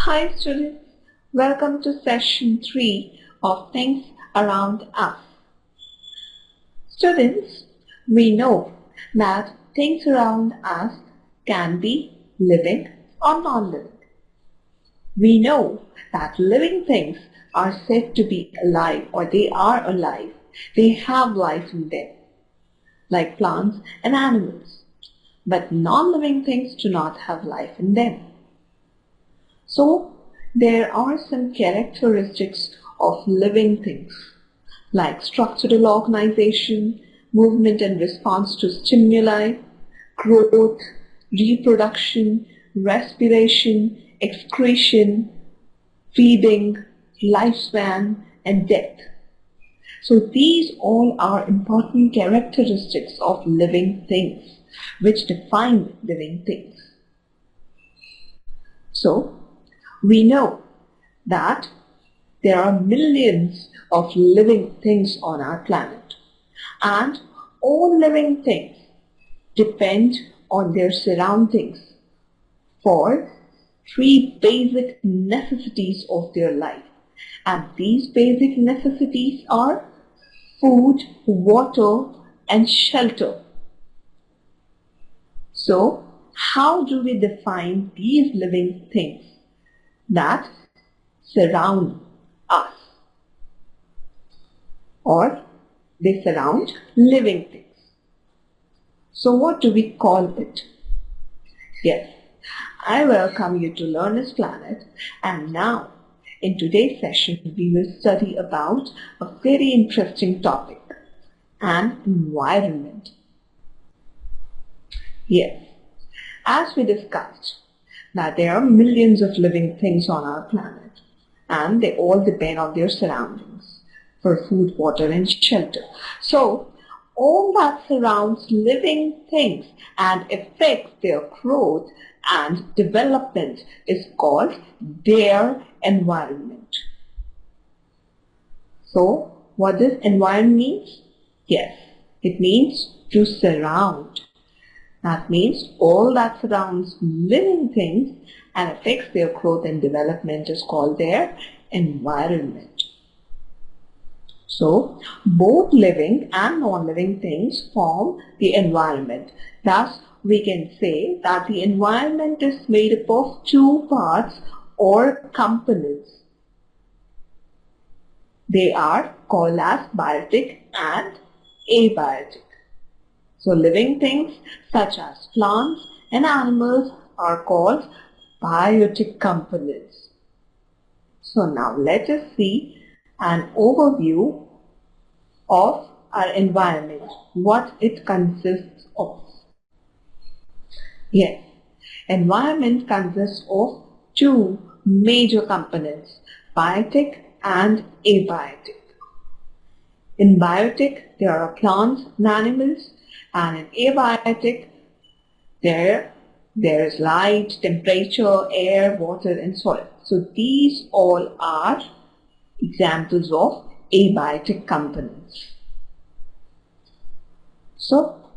Hi students, welcome to session 3 of Things Around Us. Students, we know that things around us can be living or non-living. We know that living things are said to be alive, or they are alive. They have life in them, like plants and animals. But non-living things do not have life in them. So, there are some characteristics of living things, like structural organization, movement and response to stimuli, growth, reproduction, respiration, excretion, feeding, lifespan, and death. So these all are important characteristics of living things, which define living things. So, we know that there are millions of living things on our planet, and all living things depend on their surroundings for three basic necessities of their life. And these basic necessities are food, water, and shelter. So, how do we define these living things that surround us, or they surround living things? So what do we call it? Yes, I welcome you to Learner's Planet, and now in today's session we will study about a very interesting topic, an environment. Yes, as we discussed, that there are millions of living things on our planet, and they all depend on their surroundings for food, water, and shelter. So, all that surrounds living things and affects their growth and development is called their environment. So, what does environment mean? Yes, it means to surround. That means all that surrounds living things and affects their growth and development is called their environment. So, both living and non-living things form the environment. Thus, we can say that the environment is made up of two parts or components. They are called as biotic and abiotic. So living things such as plants and animals are called biotic components. So now let us see an overview of our environment, what it consists of. Yes, environment consists of two major components, biotic and abiotic. In biotic, there are plants and animals, and in abiotic, there is light, temperature, air, water, and soil. So these all are examples of abiotic components. So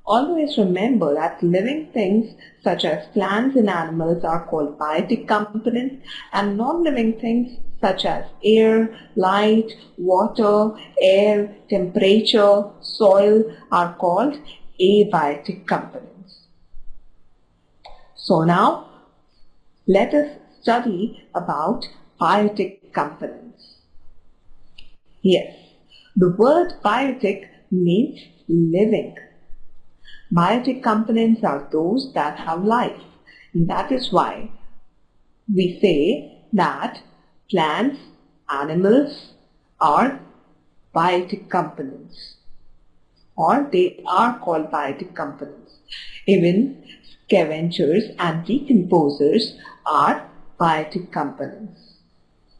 always remember that living things such as plants and animals are called biotic components, and non-living things such as air, light, water, air, temperature, soil are called abiotic components. So now let us study about biotic components. Yes, the word biotic means living. Biotic components are those that have life, and that is why we say that plants, animals are biotic components, or they are called biotic components. Even scavengers and decomposers are biotic components.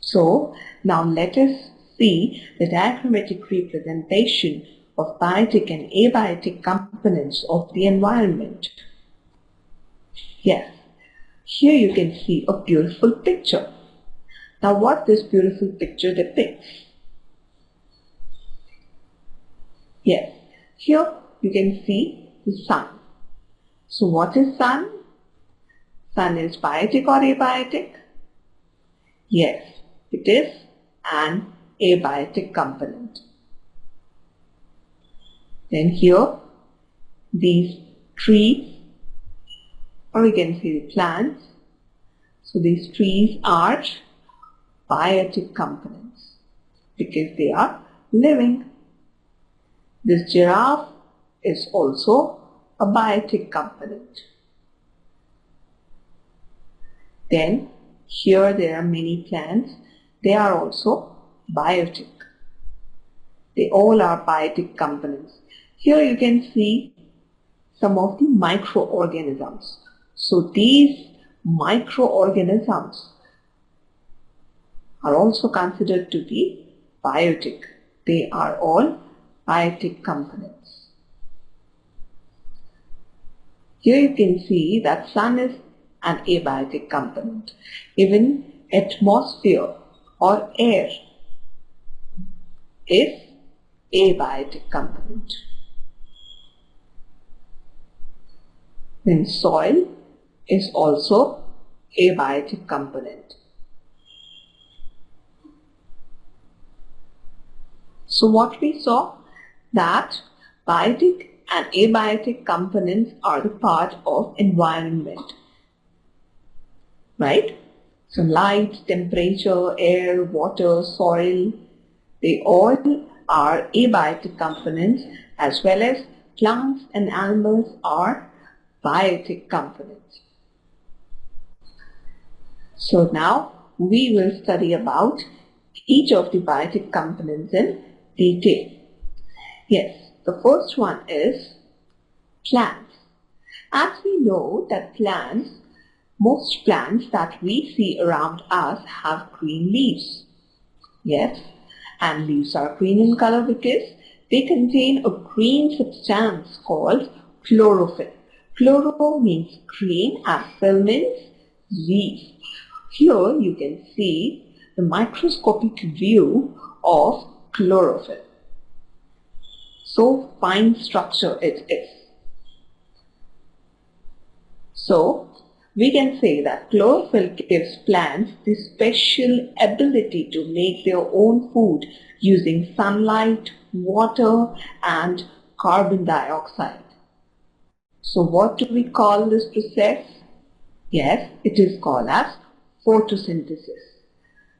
So now let us see the diagrammatic representation of biotic and abiotic components of the environment. Yes, here you can see a beautiful picture. Now what this beautiful picture depicts? Yes, here you can see the sun. So what is sun? Sun is biotic or abiotic? Yes, it is an abiotic component. Then here, these trees, or we can say the plants. So these trees are biotic components because they are living. This giraffe is also a biotic component. Then here there are many plants. They are also biotic. They all are biotic components. Here you can see some of the microorganisms. So these microorganisms are also considered to be biotic. They are all biotic components. Here you can see that sun is an abiotic component. Even atmosphere or air is abiotic component. Then soil is also abiotic component. So what we saw, that biotic and abiotic components are the part of environment, right? So light, temperature, air, water, soil, they all are abiotic components, as well as plants and animals are biotic components. So now we will study about each of the biotic components in detail. Yes, the first one is plants. As we know that most plants that we see around us have green leaves. Yes, and leaves are green in color because they contain a green substance called chlorophyll. Chloro means green and phyll means leaf. Here you can see the microscopic view of chlorophyll. So fine structure it is. So we can say that chlorophyll gives plants the special ability to make their own food using sunlight, water and carbon dioxide. So what do we call this process? Yes, it is called as photosynthesis.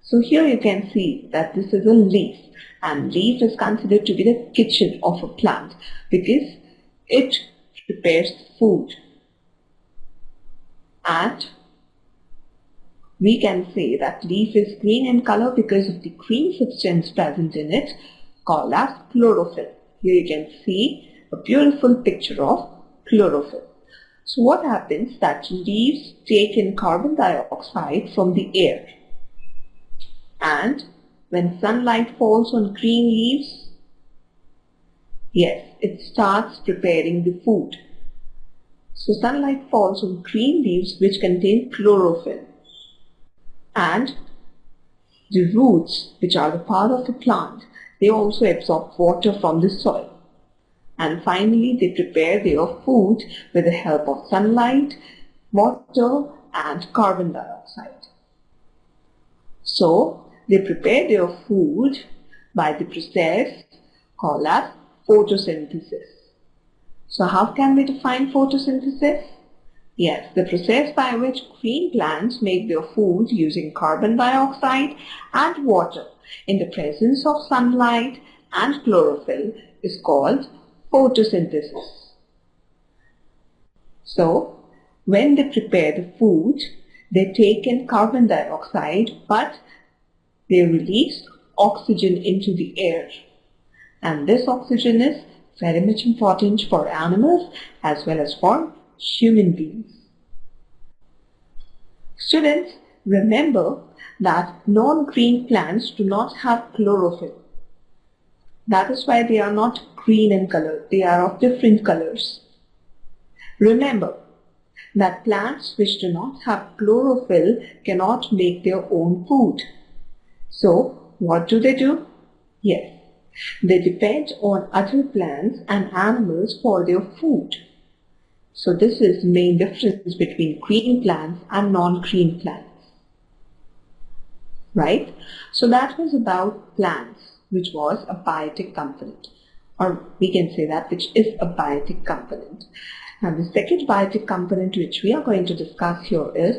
So here you can see that this is a leaf, and leaf is considered to be the kitchen of a plant because it prepares food. And we can say that leaf is green in color because of the green substance present in it called as chlorophyll. Here you can see a beautiful picture of chlorophyll. So what happens that leaves take in carbon dioxide from the air, and when sunlight falls on green leaves, yes, it starts preparing the food. So sunlight falls on green leaves which contain chlorophyll, and the roots, which are the part of the plant, they also absorb water from the soil. And finally they prepare their food with the help of sunlight, water and carbon dioxide. So they prepare their food by the process called as photosynthesis. So how can we define photosynthesis? Yes, the process by which green plants make their food using carbon dioxide and water in the presence of sunlight and chlorophyll is called photosynthesis. So when they prepare the food, they take in carbon dioxide, but they release oxygen into the air. And this oxygen is very much important for animals as well as for human beings. Students, remember that non-green plants do not have chlorophyll. That is why they are not green in color. They are of different colors. Remember that plants which do not have chlorophyll cannot make their own food. So what do? Yes, they depend on other plants and animals for their food. So this is the main difference between green plants and non-green plants. right? So that was about plants, which was a biotic component, or we can say that which is a biotic component. Now the second biotic component which we are going to discuss here is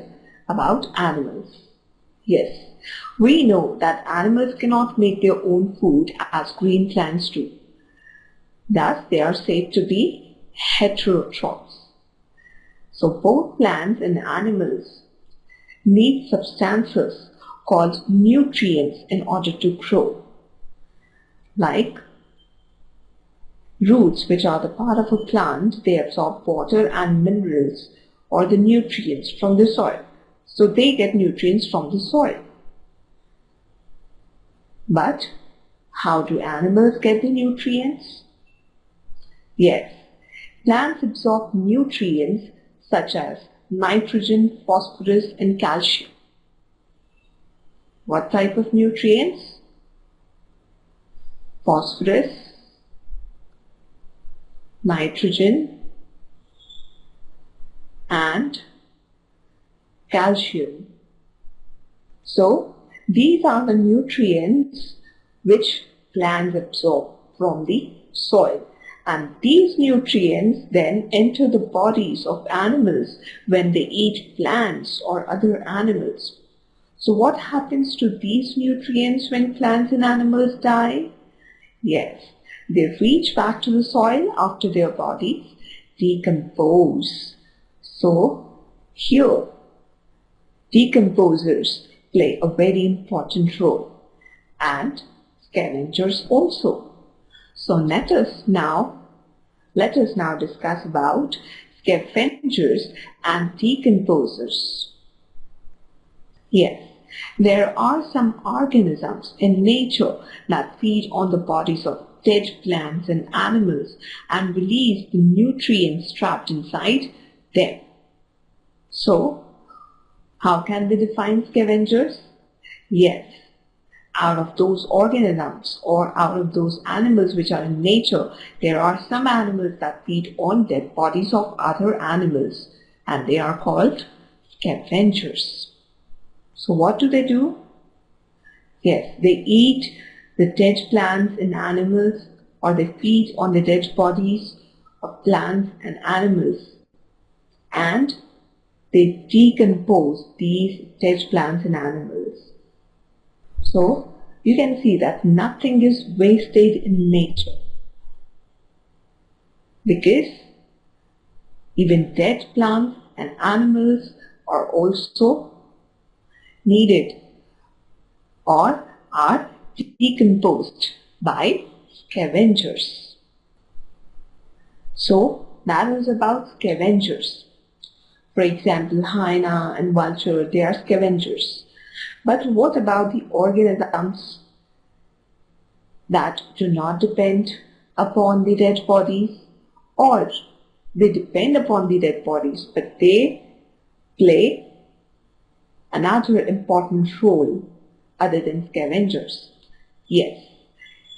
about animals. Yes, we know that animals cannot make their own food as green plants do. Thus, they are said to be heterotrophs. So both plants and animals need substances called nutrients in order to grow. Like roots, which are the part of a plant, they absorb water and minerals or the nutrients from the soil. So they get nutrients from the soil. But how do animals get the nutrients? Yes, plants absorb nutrients such as nitrogen, phosphorus, and calcium. What type of nutrients? Phosphorus, nitrogen, and calcium. So, these are the nutrients which plants absorb from the soil. And these nutrients then enter the bodies of animals when they eat plants or other animals. So what happens to these nutrients when plants and animals die? Yes, they reach back to the soil after their bodies decompose. So here, decomposers play a very important role, and scavengers also. So let us now discuss about scavengers and decomposers. Yes, there are some organisms in nature that feed on the bodies of dead plants and animals and release the nutrients trapped inside them. So, how can we define scavengers? Yes, out of those organisms or out of those animals which are in nature, there are some animals that feed on dead bodies of other animals, and they are called scavengers. So what do? Yes, they eat the dead plants and animals, or they feed on the dead bodies of plants and animals, and they decompose these dead plants and animals. So, you can see that nothing is wasted in nature, because even dead plants and animals are also needed or are decomposed by scavengers. So, that was about scavengers. For example, hyena and vulture, they are scavengers. But what about the organisms that do not depend upon the dead bodies, or they depend upon the dead bodies, but they play another important role other than scavengers? Yes,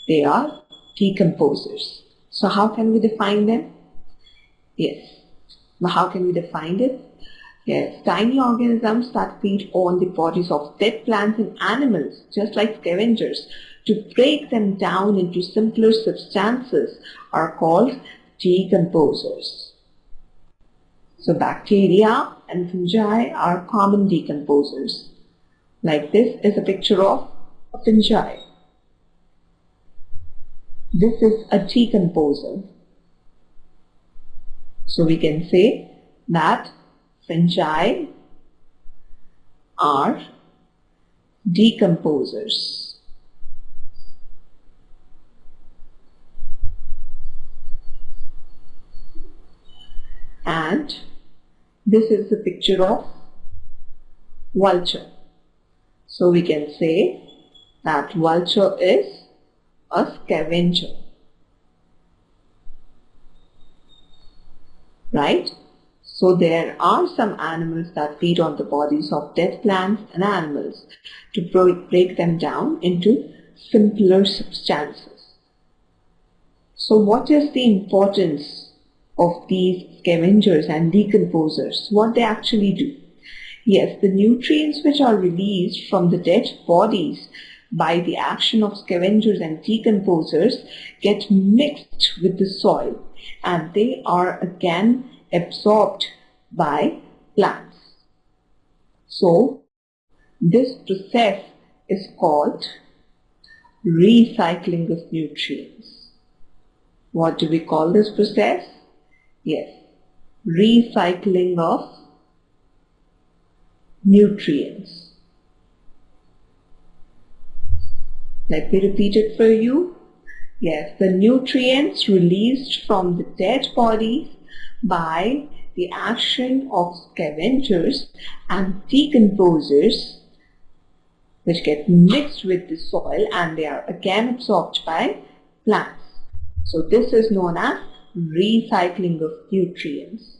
they are decomposers. So how can we define them? Yes, how can we define it? Yes, tiny organisms that feed on the bodies of dead plants and animals, just like scavengers, to break them down into simpler substances, are called decomposers. So bacteria and fungi are common decomposers. Like this is a picture of a fungi. This is a decomposer. So we can say that fungi are decomposers. And this is a picture of vulture. So we can say that vulture is a scavenger. Right? So there are some animals that feed on the bodies of dead plants and animals to break them down into simpler substances. So what is the importance of these scavengers and decomposers? What they actually do? Yes, the nutrients which are released from the dead bodies by the action of scavengers and decomposers get mixed with the soil and they are again absorbed by plants. So, this process is called recycling of nutrients. What do we call this process? Yes, recycling of nutrients. Let me repeat it for you. Yes, the nutrients released from the dead bodies by the action of scavengers and decomposers, which get mixed with the soil and they are again absorbed by plants. So this is known as recycling of nutrients.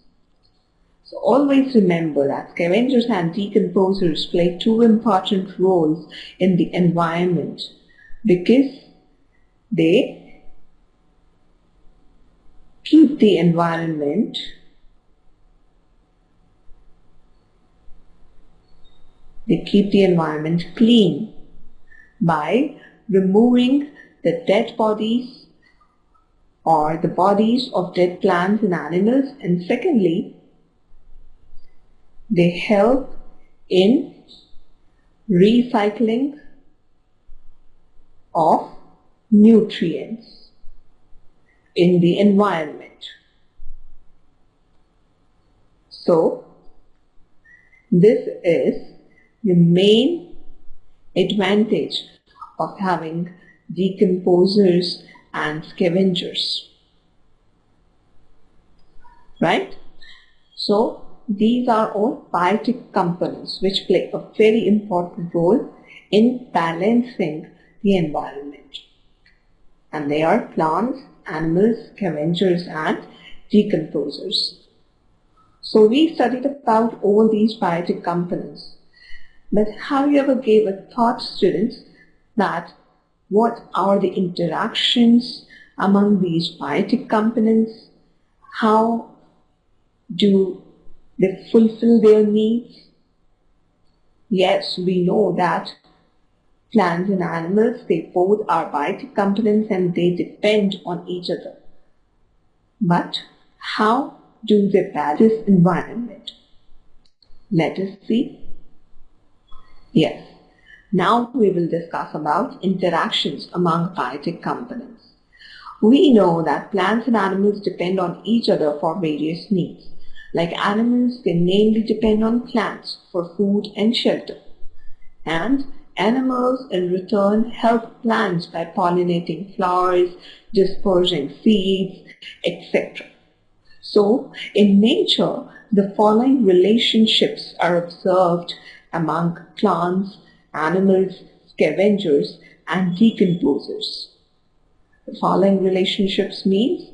So always remember that scavengers and decomposers play two important roles in the environment because they keep the environment clean by removing the dead bodies or the bodies of dead plants and animals, and secondly, they help in recycling of nutrients in the environment. So, this is the main advantage of having decomposers and scavengers. Right? So, these are all biotic components which play a very important role in balancing the environment. And they are plants, animals, scavengers and decomposers. So we studied about all these biotic components. But have you ever gave a thought, students, that what are the interactions among these biotic components? How do they fulfill their needs? Yes, we know that plants and animals, they both are biotic components and they depend on each other. But how do they balance this environment? Let us see. Yes, now we will discuss about interactions among biotic components. We know that plants and animals depend on each other for various needs. Like animals, they mainly depend on plants for food and shelter. And animals in return help plants by pollinating flowers, dispersing seeds, etc. So, in nature, the following relationships are observed among plants, animals, scavengers, and decomposers. The following relationships means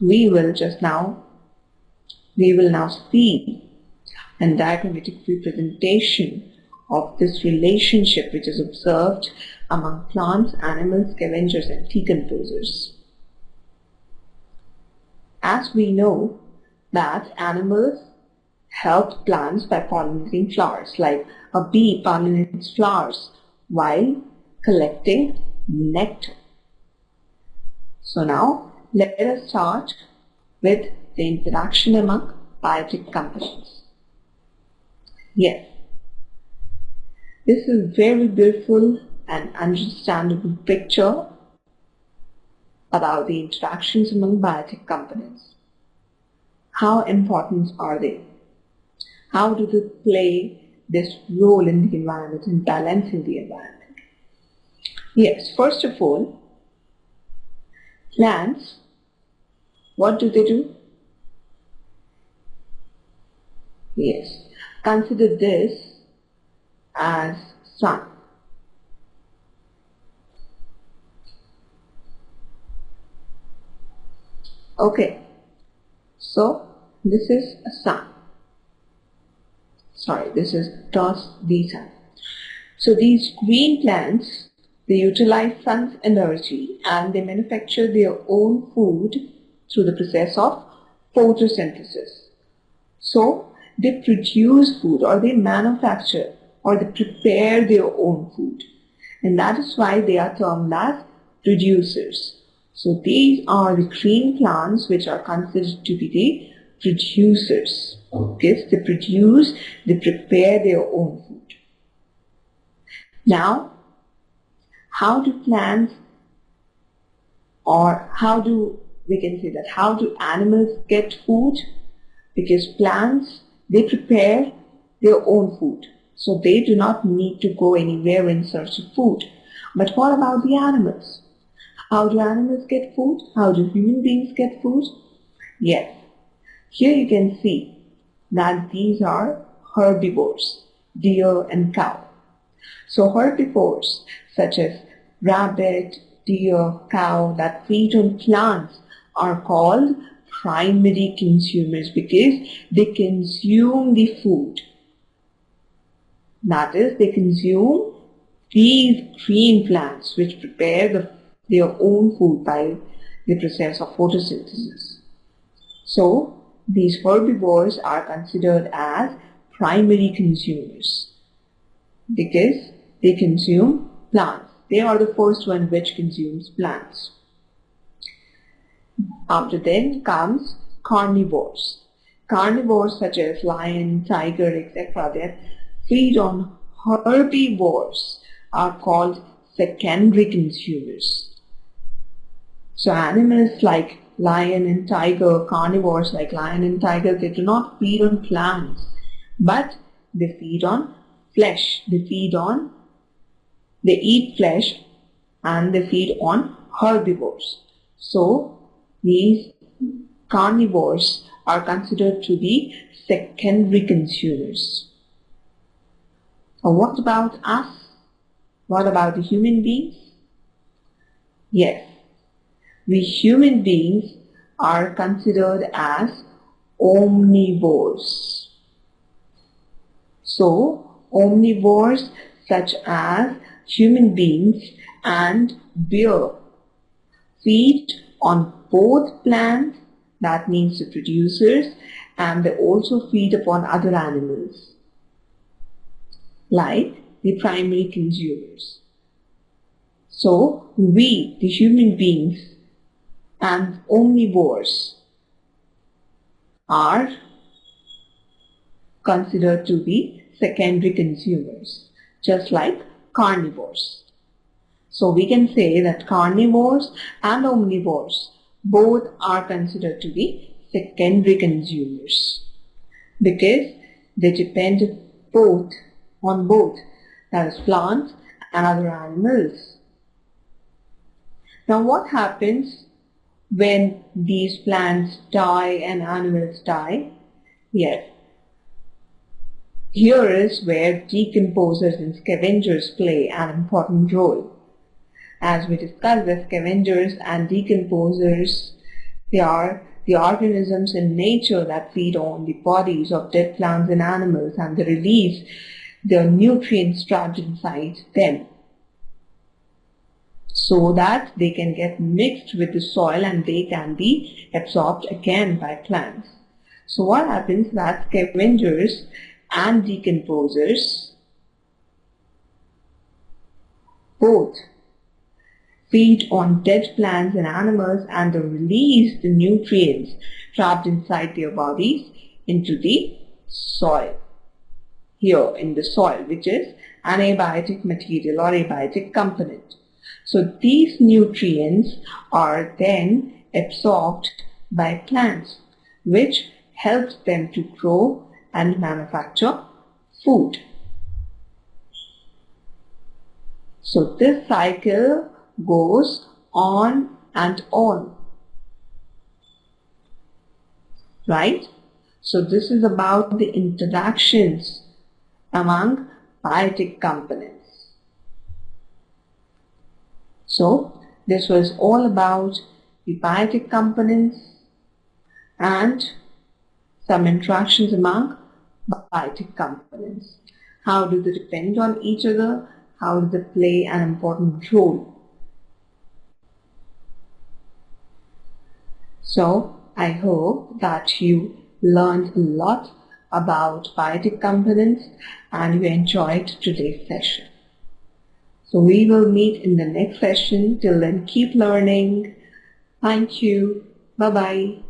we will now see a diagrammatic representation of this relationship which is observed among plants, animals, scavengers, and decomposers. As we know that animals help plants by pollinating flowers, like a bee pollinates flowers while collecting nectar. So now let us start with the interaction among biotic components. Yes, this is a very beautiful and understandable picture about the interactions among biotic components. How important are they? How do they play this role in the environment and balancing the environment? Yes, first of all, plants, what do they do? Yes, consider this as sun. Okay, so this is a sun. Sorry, this is toss the sun. So these green plants, they utilize sun's energy and they manufacture their own food through the process of photosynthesis. So they produce food, or they manufacture, or they prepare their own food. And that is why they are termed as producers. So these are the green plants which are considered to be the producers. Because they produce, they prepare their own food. Now, how do plants, or how do animals get food? Because plants, they prepare their own food. So they do not need to go anywhere in search of food. But what about the animals? How do animals get food? How do human beings get food? Yes. Here you can see that these are herbivores, deer and cow. So herbivores such as rabbit, deer, cow that feed on plants are called primary consumers because they consume the food. That is, they consume these green plants which prepare their own food by the process of photosynthesis. So, these herbivores are considered as primary consumers because they consume plants. They are the first one which consumes plants. After then comes carnivores. Carnivores such as lion, tiger, etc. that feed on herbivores are called secondary consumers. So animals like lion and tiger, carnivores like lion and tiger, they do not feed on plants, but they feed on flesh. They eat flesh and they feed on herbivores. So these carnivores are considered to be secondary consumers. What about us? What about the human beings? Yes, we human beings are considered as omnivores. So, omnivores such as human beings and bear feed on both plants, that means the producers, and they also feed upon other animals like the primary consumers. So, we, the human beings and omnivores, are considered to be secondary consumers, just like carnivores. So, we can say that carnivores and omnivores both are considered to be secondary consumers because they depend on both, that is plants and other animals. Now what happens when these plants die and animals die? Yes, here is where decomposers and scavengers play an important role. As we discussed, the scavengers and decomposers, they are the organisms in nature that feed on the bodies of dead plants and animals, and they release the nutrients trapped inside them so that they can get mixed with the soil and they can be absorbed again by plants. So what happens that scavengers and decomposers both feed on dead plants and animals and they release the nutrients trapped inside their bodies into the soil. Here in the soil, which is an abiotic material or abiotic component. So these nutrients are then absorbed by plants, which helps them to grow and manufacture food. So this cycle goes on and on, right? So this is about the interactions among biotic components. So this was all about the biotic components and some interactions among biotic components. How do they depend on each other? How do they play an important role? So I hope that you learned a lot about biotic components and you enjoyed today's session. So we will meet in the next session. Till then, keep learning. Thank you. Bye-bye.